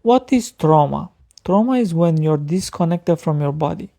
What is trauma? Trauma is when you're disconnected from your body.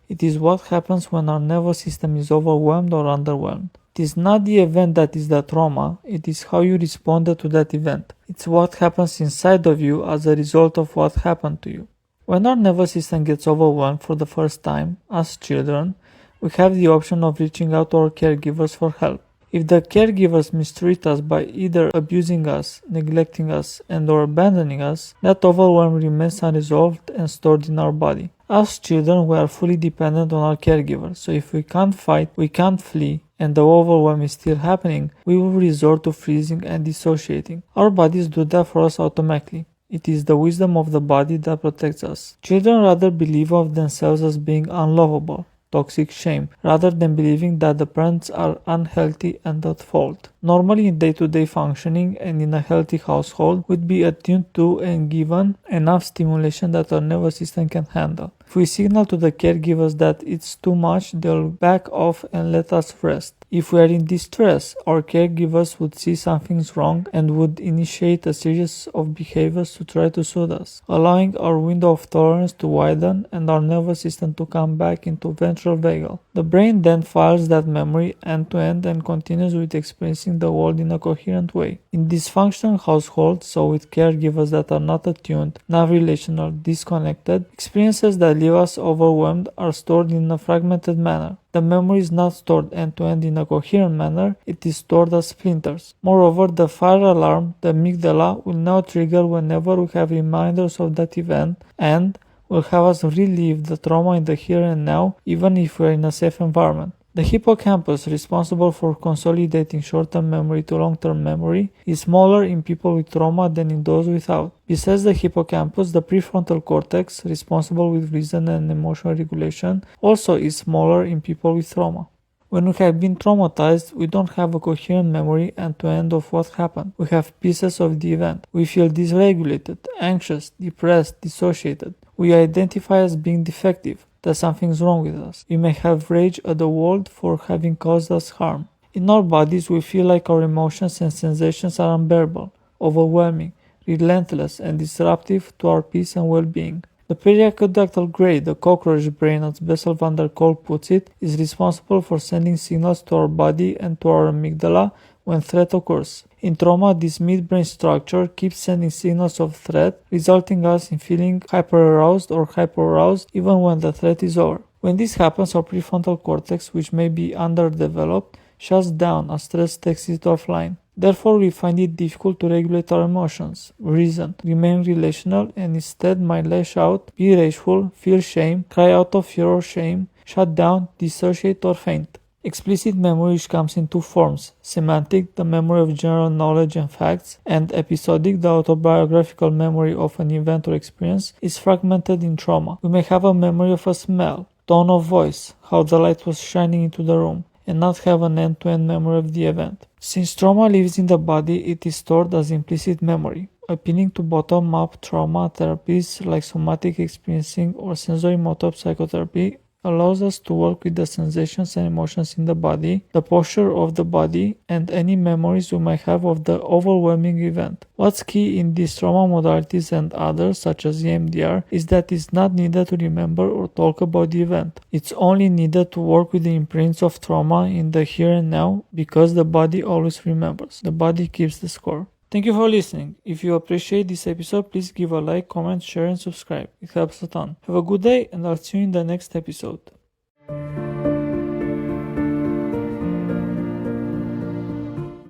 It is what happens when our nervous system is overwhelmed or underwhelmed. It is not the event that is the trauma, it is how you responded to that event. It's what happens inside of you as a result of what happened to you. When our nervous system gets overwhelmed for the first time, as children, we have the option of reaching out to our caregivers for help. If the caregivers mistreat us by either abusing us, neglecting us, and/or abandoning us, that overwhelm remains unresolved and stored in our body. As children, we are fully dependent on our caregivers, so if we can't fight, we can't flee, and the overwhelm is still happening, we will resort to freezing and dissociating. Our bodies do that for us automatically. It is the wisdom of the body that protects us. Children rather believe of themselves as being unlovable, toxic shame, rather than believing that the parents are unhealthy and at fault. Normally in day-to-day functioning and in a healthy household, we'd be attuned to and given enough stimulation that our nervous system can handle. If we signal to the caregivers that it's too much, they'll back off and let us rest. If we are in distress, our caregivers would see something's wrong and would initiate a series of behaviors to try to soothe us, allowing our window of tolerance to widen and our nervous system to come back into ventral vagal. The brain then files that memory end to end and continues with experiencing the world in a coherent way. In dysfunctional households, so with caregivers that are not attuned, not relational, disconnected, experiences that leave us overwhelmed are stored in a fragmented manner. The memory is not stored end-to-end in a coherent manner, it is stored as splinters. Moreover, the fire alarm, the amygdala, will now trigger whenever we have reminders of that event and will have us relive the trauma in the here and now, even if we are in a safe environment. The hippocampus, responsible for consolidating short-term memory to long-term memory, is smaller in people with trauma than in those without. Besides the hippocampus, the prefrontal cortex, responsible with reason and emotional regulation, also is smaller in people with trauma. When we have been traumatized, we don't have a coherent memory end-to-end of what happened. We have pieces of the event. We feel dysregulated, anxious, depressed, dissociated. We identify as being defective, that something's wrong with us. We may have rage at the world for having caused us harm. In our bodies, we feel like our emotions and sensations are unbearable, overwhelming, relentless, and disruptive to our peace and well-being. The periaqueductal gray, the cockroach brain as Bessel van der Kolk puts it, is responsible for sending signals to our body and to our amygdala when threat occurs. In trauma, this midbrain structure keeps sending signals of threat, resulting us in feeling hyperaroused or hypoaroused even when the threat is over. When this happens, our prefrontal cortex, which may be underdeveloped, shuts down as stress takes it offline. Therefore, we find it difficult to regulate our emotions, reason, remain relational, and instead might lash out, be rageful, feel shame, cry out of fear or shame, shut down, dissociate, or faint. Explicit memory, which comes in two forms: semantic, the memory of general knowledge and facts, and episodic, the autobiographical memory of an event or experience, is fragmented in trauma. We may have a memory of a smell, tone of voice, how the light was shining into the room, and not have an end-to-end memory of the event. Since trauma lives in the body, it is stored as implicit memory. Appealing to bottom-up trauma therapies like somatic experiencing or sensory-motor psychotherapy allows us to work with the sensations and emotions in the body, the posture of the body, and any memories we might have of the overwhelming event. What's key in these trauma modalities and others, such as EMDR, is that it's not needed to remember or talk about the event. It's only needed to work with the imprints of trauma in the here and now, because the body always remembers. The body keeps the score. Thank you for listening. If you appreciate this episode, please give a like, comment, share, and subscribe. It helps a ton. Have a good day, and I'll see you in the next episode.